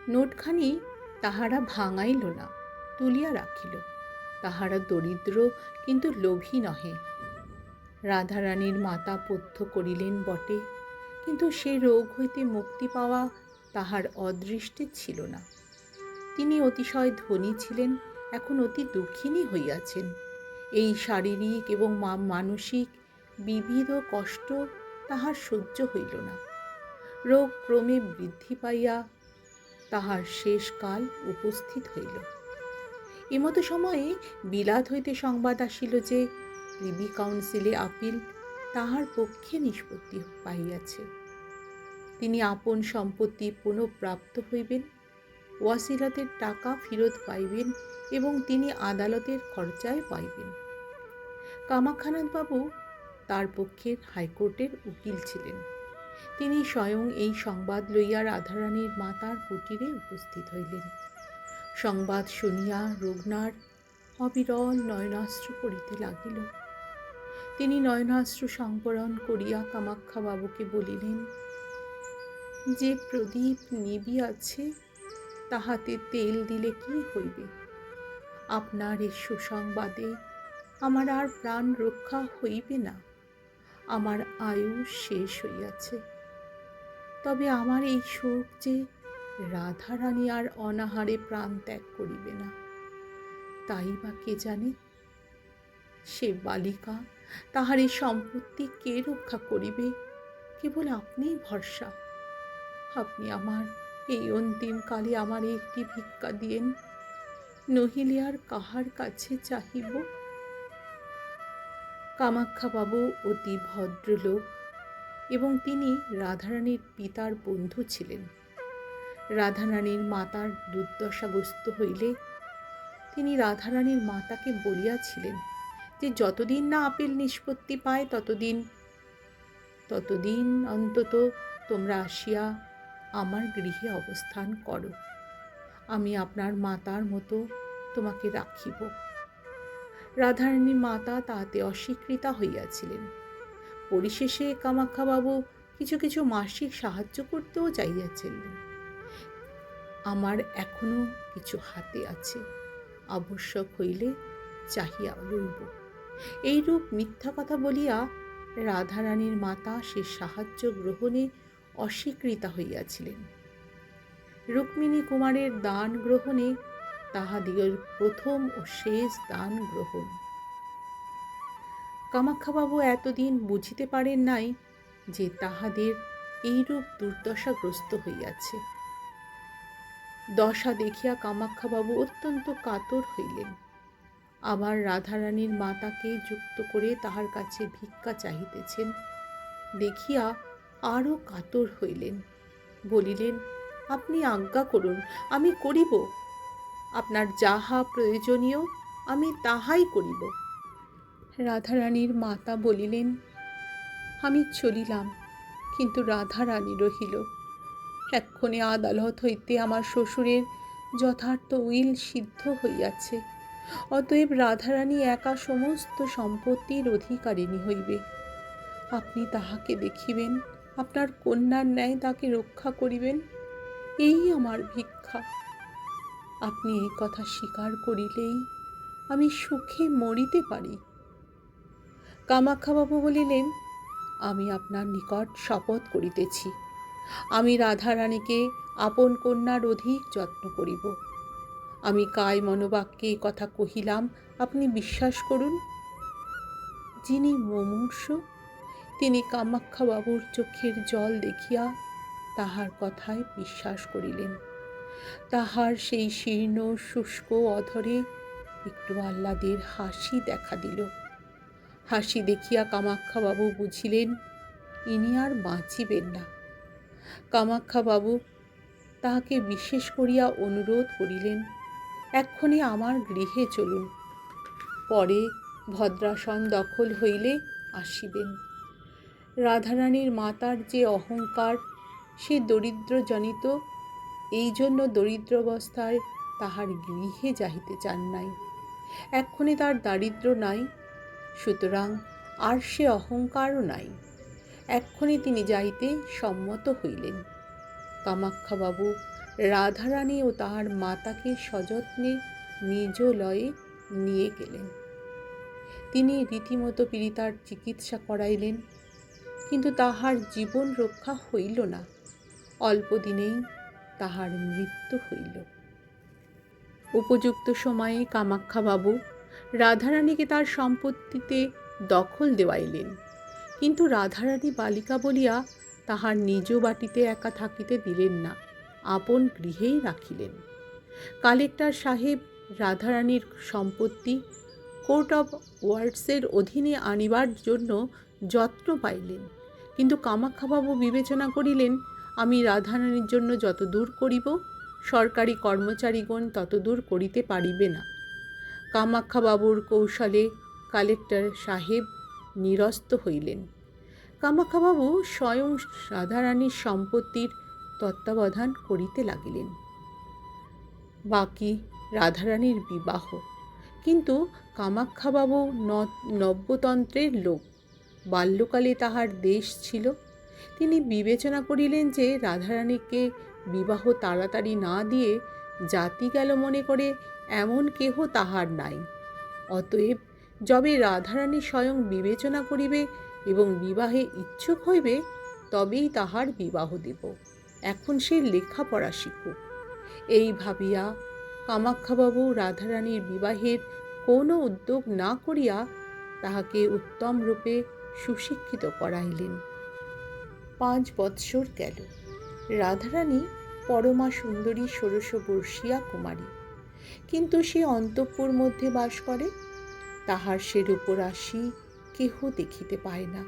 নোটখানি তাহারা ভাঙাইল না, তুলিয়া রাখিল। তাহারা দরিদ্র কিন্তু লোভী নহে। রাধারানীর মাতা পথ্য করিলেন বটে, কিন্তু সে রোগ হইতে মুক্তি পাওয়া তাহার অদৃষ্টে ছিল না। তিনি অতিশয় ধনী ছিলেন, এখন অতি দুঃখিনী হইয়াছেন। এই শারীরিক এবং মানসিক বিবিধ কষ্ট তাহার সহ্য হইল না। রোগ ক্রমে বৃদ্ধি পাইয়া তাহার শেষকাল উপস্থিত হইল। এমতো সময়ে বিলাত হইতে সংবাদ আসিল যে প্রিভি কাউন্সিলে আপিল তাহার পক্ষে নিষ্পত্তি পাইয়াছে। তিনি আপন সম্পত্তি পুনঃপ্রাপ্ত হইবেন, ওয়াসিলাতের টাকা ফেরত পাইবেন এবং তিনি আদালতের খরচায় পাইবেন। কামাক্ষানাথবাবু তার পক্ষের হাইকোর্টের উকিল ছিলেন। তিনি স্বয়ং এই সংবাদ লইয়া রাধারানীর মাতার কুটিরে উপস্থিত হইলেন। সংবাদ শুনিয়া রুগ্নার অবিরল নয়নাশ্রু পড়িতে লাগিল। তিনি নয়নাশ্রু সংবরণ করিয়া কামাক্ষাবাবুকে বলিলেন, যে প্রদীপ নিবিয়াছে তাহাতে তেল দিলে কি হইবে? আপনার এই সুসংবাদে আমার আর প্রাণ রক্ষা হইবে না। আমার আয়ু শেষ হইয়াছে। তবে আমার এই সুখ যে রাধারানী আর অনাহারে প্রাণ ত্যাগ করিবে না, তাই বা কে জানে? সে বালিকা, তাহার এই সম্পত্তি কে রক্ষা করিবে? কেবল আপনিই ভরসা। আপনি আমার এই অন্তিম কালে আমার একটি ভিক্ষা দিয়েন, নহিলে আর কাহার কাছে চাহিব? কামাক্ষাবাবু অতি ভদ্রলোক এবং তিনি রাধারানীর পিতার বন্ধু ছিলেন। রাধারানীর মাতার দুর্দশাগ্রস্ত হইলে তিনি রাধারানীর মাতাকে বলিয়াছিলেন যে যতদিন না আপিল নিষ্পত্তি পায় ততদিন অন্তত তোমরা আসিয়া আমার গৃহে অবস্থান করো। আমি আপনার মাতার মতো তোমাকে রাখিব। রাধারানীর মাতা তাহাতে অস্বীকৃতা হইয়াছিলেন। পরিশেষে কামাক্ষাবাবু কিছু কিছু মাসিক সাহায্য করতেও চাইয়াছিলেন। আমার এখনো কিছু হাতে আছে, আবশ্যক হইলে চাহিয়া লইব। এইরূপ মিথ্যা কথা বলিয়া রাধারানীর মাতা সে সাহায্য গ্রহণে অস্বীকৃতা হইয়াছিলেন। রুক্মিণী কুমারের দান গ্রহণে তাহাদিগের প্রথম ও শেষ দান গ্রহণ। কামাক্ষাবাবু এতদিন বুঝিতে পারেন নাই যে তাহাদের এইরূপ দুর্দশাগ্রস্ত হইয়াছে। দশা দেখিয়া কামাক্ষাবাবু অত্যন্ত কাতর হইলেন। আবার রাধারানীর মাতাকে যুক্ত করে তাহার কাছে ভিক্ষা চাহিতেছেন দেখিয়া আরও কাতর হইলেন। বলিলেন, আপনি আজ্ঞা করুন, আমি করিব। আপনার যাহা প্রয়োজনীয় আমি তাহাই করিব। রাধারানীর মাতা বলিলেন, আমি চলিলাম, কিন্তু রাধারানী রহিল। এক্ষণে আদালত হইতে আমার শ্বশুরের যথার্থ উইল সিদ্ধ হইয়াছে। অতএব রাধারানী একা সমস্ত সম্পত্তির অধিকারিণী হইবে। আপনি তাহাকে দেখিবেন, আপনার কন্যার ন্যায় তাকে রক্ষা করিবেন, এই আমার ভিক্ষা। আপনি এই কথা স্বীকার করিলেই আমি সুখে মরিতে পারি। কামাক্ষাবাবু বলিলেন, আমি আপনার নিকট শপথ করিতেছি, আমি রাধারানীকে আপন কন্যার অধিক যত্ন করিব। আমি কায় মনোবাক্যে এই কথা কহিলাম, আপনি বিশ্বাস করুন। যিনি মুমূর্ষু তিনি কামাক্ষাবাবুর চোখের জল দেখিয়া তাহার কথায় বিশ্বাস করিলেন। তাহার সেই শীর্ণ শুষ্ক অধরে একটু আহ্লাদের হাসি দেখা দিল। হাসি দেখিয়া কামাক্ষাবাবু বুঝিলেন ইনি আর বাঁচিবেন না। কামাক্ষাবাবু তাহাকে বিশেষ করিয়া অনুরোধ করিলেন, এক্ষণে আমার গৃহে চলুন, পরে ভদ্রাসন দখল হইলে আসিবেন। রাধারানীর মাতার যে অহংকার, সে দরিদ্রজনিত, এই জন্য দরিদ্রাবস্থায় তাহার গৃহে যাইতে চান নাই। এক্ষণে তার দারিদ্র্য নাই, সুতরাং আর সে অহংকারও নাই। এক্ষণে তিনি যাইতে সম্মত হইলেন। কামাক্ষাবাবু রাধারানী ও তাহার মাতাকে সযত্নে নিজ লয়ে নিয়ে গেলেন। তিনি রীতিমতো পীড়িতার চিকিৎসা করাইলেন, কিন্তু তাহার জীবন রক্ষা হইল না। অল্প দিনেই তাহার মৃত্যু হইল। উপযুক্ত সময়ে কামাখ্যাবাবু রাধারানীকে তার সম্পত্তিতে দখল দেওয়াইলেন, কিন্তু রাধারানী বালিকা বলিয়া তাহার নিজ বাটিতে একা থাকিতে দিলেন না, আপন গৃহেই রাখিলেন। কালেক্টর সাহেব রাধারানীর সম্পত্তি কোর্ট অফ ওয়ার্ডসের অধীনে আনিবার জন্য যত্ন পাইলেন, কিন্তু কামাখ্যাবাবু বিবেচনা করিলেন, আমি রাধারানীর জন্য যত দূর করিব, সরকারি কর্মচারীগণ তত দূর করিতে পারিবে না। কামাখ্যাবাবুর কৌশলে কালেক্টর সাহেব নিরস্ত হইলেন। কামাখ্যাবাবু স্বয়ং রাধারানীর সম্পত্তির তত্ত্বাবধান করিতে লাগিলেন। বাকি রাধারানীর বিবাহ। কিন্তু কামাখ্যাবাবু নব্যতন্ত্রের লোক, বাল্যকালে তাহার দেশ ছিল। তিনি বিবেচনা করিলেন যে রাধারানীকে বিবাহ তাড়াতাড়ি না দিয়ে জাতি গেল মনে করে এমন কেহ তাহার নাই। অতএব যবে রাধারানী স্বয়ং বিবেচনা করিবে এবং বিবাহে ইচ্ছুক হইবে, তবেই তাহার বিবাহ দিব। এখন সে লেখাপড়া শিখুক। এই ভাবিয়া কামাখ্যাবাবু রাধারানীর বিবাহের কোনো উদ্যোগ না করিয়া তাহাকে উত্তম রূপে সুশিক্ষিত করাইলেন। 5 বৎসর গেল। রাধারানী পরমা সুন্দরী ষোড়শবর্ষীয়া কুমারী, কিন্তু সে অন্তঃপুর মধ্যে বাস করে। তাহার সে রূপরাশি কেহ দেখিতে পায় না।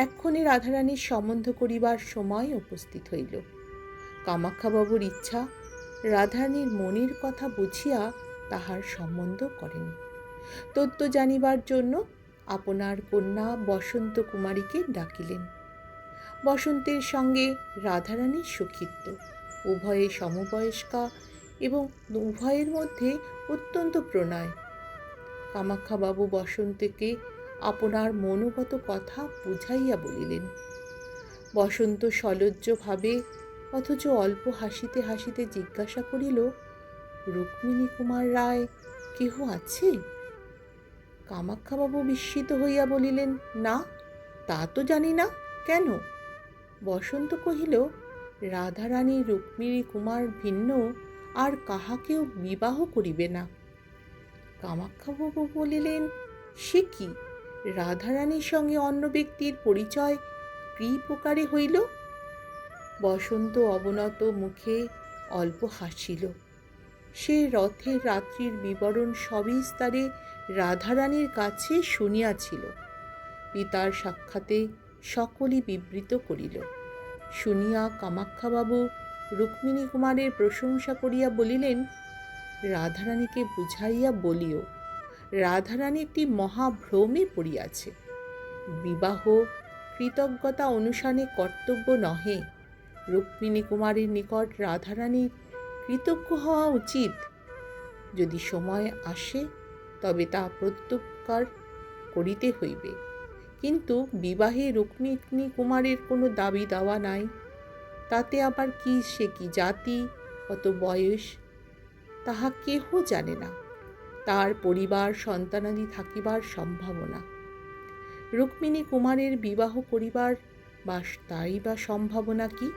এক্ষণে রাধারানীর সম্বন্ধ করিবার সময় উপস্থিত হইল। কামাখ্যাবাবুর ইচ্ছা রাধারানীর মনের কথা বুঝিয়া তাহার সম্বন্ধ করেন। তত্ত্ব জানিবার জন্য আপনার কন্যা বসন্ত কুমারীকে ডাকিলেন। বসন্তের সঙ্গে রাধারানীর সখিত্ব, উভয়ে সমবয়স্কা এবং উভয়ের মধ্যে অত্যন্ত প্রণয়। কামাখ্যাবাবু বসন্তকে আপনার মনোগত কথা বুঝাইয়া বলিলেন। বসন্ত সলজ্জভাবে অথচ অল্প হাসিতে হাসিতে জিজ্ঞাসা করিল, রুক্মিণী কুমার রায় কেহ আছে? কামাখ্যাবাবু বিস্মিত হইয়া বলিলেন, না, তা তো জানি না, কেন? বসন্ত কহিল, রাধারানী রুক্মিণী কুমার ভিন্ন আর কাহাকেও বিবাহ করিবে না। কামাখ্যাবাবু বলিলেন, সে কি? রাধারানীর সঙ্গে অন্য ব্যক্তির পরিচয় কি প্রকারে হইল? বসন্ত অবনত মুখে অল্প হাসিল। সে রথের রাত্রির বিবরণ সবিস্তারে রাধারানীর কাছে শুনিয়াছিল। পিতার সাক্ষাতে সকলই বিবৃত করিল। শুনিয়া কামাখ্যাবাবু রুক্মিণী কুমারের প্রশংসা করিয়া বলিলেন, রাধারানীকে বুঝাইয়া বলিও, রাধারানী একটি মহাভ্রমে পড়িয়াছে। বিবাহ কৃতজ্ঞতা অনুসারে কর্তব্য নহে। রুক্মিণী কুমারের নিকট রাধারানীর কৃতজ্ঞ হওয়া উচিত। যদি সময় আসে তবে তা প্রত্যুপকার করিতে হইবে। কিন্তু বিবাহে রুক্মিণী কুমারের কোনো দাবি দাওয়া নাই। তাতে আবার কি, সে কি জাতি, কত বয়স, তাহা কেহ জানে না। তার পরিবার সন্তানাদি থাকিবার সম্ভাবনা। রুক্মিণী কুমারের বিবাহ করিবার তাই বা সম্ভাবনা কি?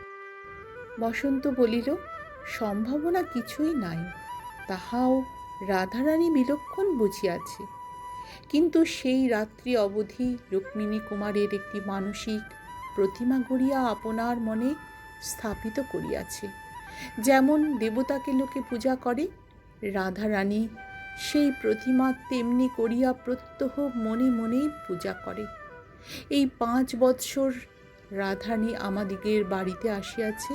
বসন্ত বলিল, সম্ভাবনা কিছুই নাই, তাহাও রাধারানী বিলক্ষণ বুঝিয়াছে। কিন্তু সেই রাত্রি অবধি রুক্মিণী কুমারের একটি মানসিক প্রতিমা গড়িয়া আপনার মনে স্থাপিত করিয়াছে। যেমন দেবতাকে লোকে পূজা করে, রাধারানী সেই প্রতিমা তেমনি করিয়া প্রত্যহ মনে মনেই পূজা করে। এই 5 বৎসর রাধারানী আমাদিগের বাড়িতে আসিয়াছে।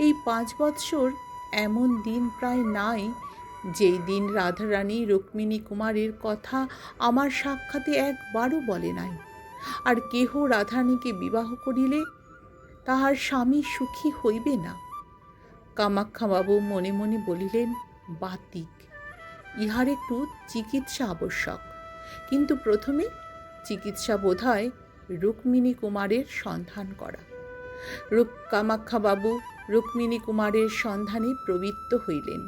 এই 5 বৎসর এমন দিন প্রায় নাই যেই দিন রাধারানী রুক্মিণী কুমারের কথা আমার সাক্ষাতে একবারও বলে নাই। আর কেহ রাধারানীকে বিবাহ করিলে তাহার স্বামী সুখী হইবে না। কামাখ্যাবাবু মনে মনে বলিলেন, বাতিক, ইহার একটু চিকিৎসা আবশ্যক। কিন্তু প্রথমে চিকিৎসা বোধহয় রুক্মিণী কুমারের সন্ধান করা। কামাখ্যাবাবু রুক্মিণী কুমারের সন্ধানে প্রবৃত্ত হইলেন।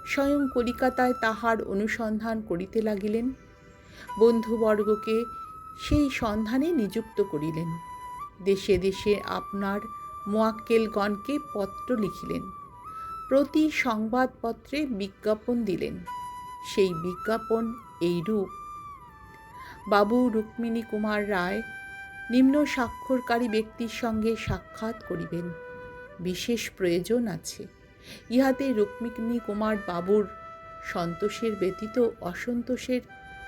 স্বয়ং কলিকাতায় তাহার অনুসন্ধান করিতে লাগিলেন। বন্ধুবর্গকে সেই সন্ধানে নিযুক্ত করিলেন। দেশে দেশে আপনার মোয়াক্কেলগণকে পত্র লিখিলেন। প্রতি সংবাদপত্রে বিজ্ঞাপন দিলেন। সেই বিজ্ঞাপন এইরূপ: বাবু রুক্মিণী কুমার রায় নিম্ন স্বাক্ষরকারী ব্যক্তির সঙ্গে সাক্ষাৎ করিবেন। বিশেষ প্রয়োজন আছে। ইহাতে রুক্মিণী কুমার বাবুর সন্তোষের ব্যতীত অসন্তোষের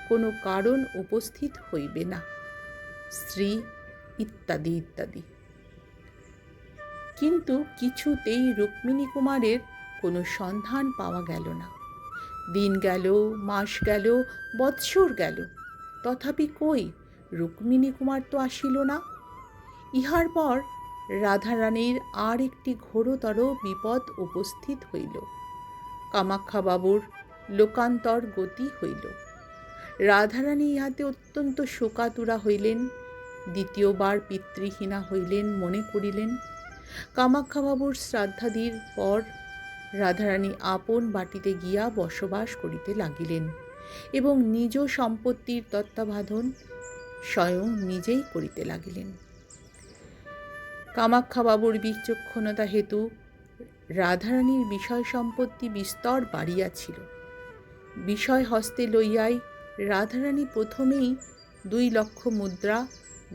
কোনো কারণ উপস্থিত হইবে না। স্ত্রী ইত্যাদি ইত্যাদি। কিন্তু কিছুতেই রুক্মিণী কুমারের কোনো সন্ধান পাওয়া গেল না। দিন গেল, মাস গেল, বৎসর গেল, তথাপি কই রুক্মিণী কুমার তো আসিল না। ইহার পর রাধারানীর আর একটি ঘোরতর বিপদ উপস্থিত হইল। কামাক্ষাবাবুর লোকান্তর গতি হইল। রাধারানী ইহাতে অত্যন্ত শোকাতুরা হইলেন। দ্বিতীয়বার পিতৃহীনা হইলেন মনে করিলেন। কামাক্ষাবাবুর শ্রাদ্ধাদির পর রাধারানী আপন বাটিতে গিয়া বসবাস করিতে লাগিলেন এবং নিজ সম্পত্তির তত্ত্বাবধান স্বয়ং নিজেই করিতে লাগিলেন। কামাক্ষাবাবুর বিচক্ষণতা হেতু রাধারানীর বিষয় সম্পত্তি বিস্তর বাড়িয়াছিল। বিষয় হস্তে লইয়াই রাধারানী প্রথমেই 2 লক্ষ মুদ্রা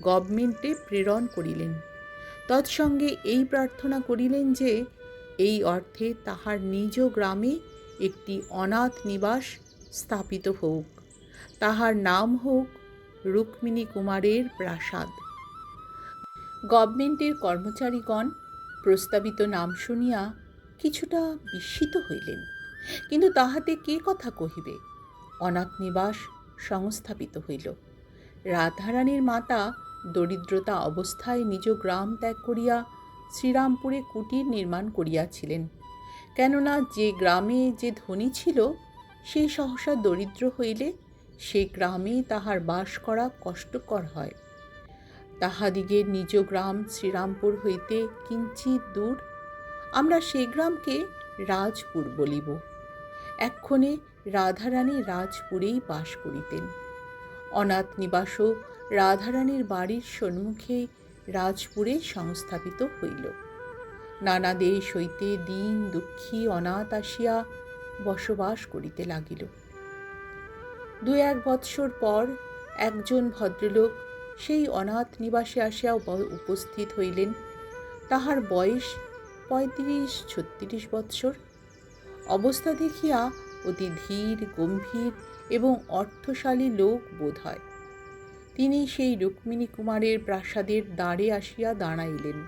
গভর্নমেন্টে প্রেরণ করিলেন। তৎসঙ্গে এই প্রার্থনা করিলেন যে এই অর্থে তাহার নিজ গ্রামে একটি অনাথ নিবাস স্থাপিত হোক। তাহার নাম হোক রুক্মিণী কুমারের প্রাসাদ। গভর্নমেন্টের কর্মচারীগণ প্রস্তাবিত নাম শুনিয়া কিছুটা বিস্মিত হইলেন। কিন্তু তাহাতে কে কথা কহিবে? অনাথ নিবাস সংস্থাপিত হইল। রাধারানীর মাতা দরিদ্রতা অবস্থায় নিজ গ্রাম ত্যাগ করিয়া শ্রীরামপুরে কুটির নির্মাণ করিয়াছিলেন। কেননা যে গ্রামে যে ধনী ছিল সে সহসা দরিদ্র হইলে সে গ্রামে তাহার বাস করা কষ্টকর হয়। তাহাদিগের নিজ গ্রাম শ্রীরামপুর হইতে কিঞ্চিৎ দূর। আমরা সে গ্রামকে রাজপুর বলিব। এক্ষণে রাধারানী রাজপুরেই বাস করিতেন। অনাথ নিবাসও রাধারানীর বাড়ির সম্মুখে রাজপুরে সংস্থাপিত হইল। নানা দেশ হইতে দীন দুঃখী অনাথ আসিয়া বসবাস করিতে লাগিল। 2-1 বৎসর পর একজন ভদ্রলোক সেই অনাথ নিবাসে আসিয়া উপস্থিত হইলেন। তাহার বয়স 35-36 বৎসর। অবস্থা দেখিয়া অতি ধীর গম্ভীর এবং অর্থশালী লোক বোধ হয়। তিনি সেই রুক্মিণী কুমারের প্রাসাদের দ্বারে আসিয়া দাঁড়াইলেন।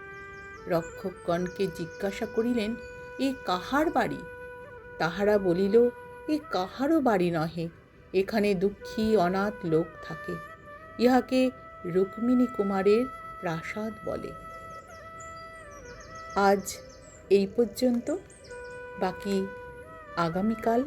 রক্ষকগণকে জিজ্ঞাসা করিলেন, এ কাহার বাড়ি? তাহারা বলিল, এ কাহারও বাড়ি নহে, এখানে দুঃখী অনাথ লোক থাকে। ইহাকে রুক্মিণী কুমারের প্রাসাদ বলে। আজ এই পর্যন্ত। বাকি আগামীকাল।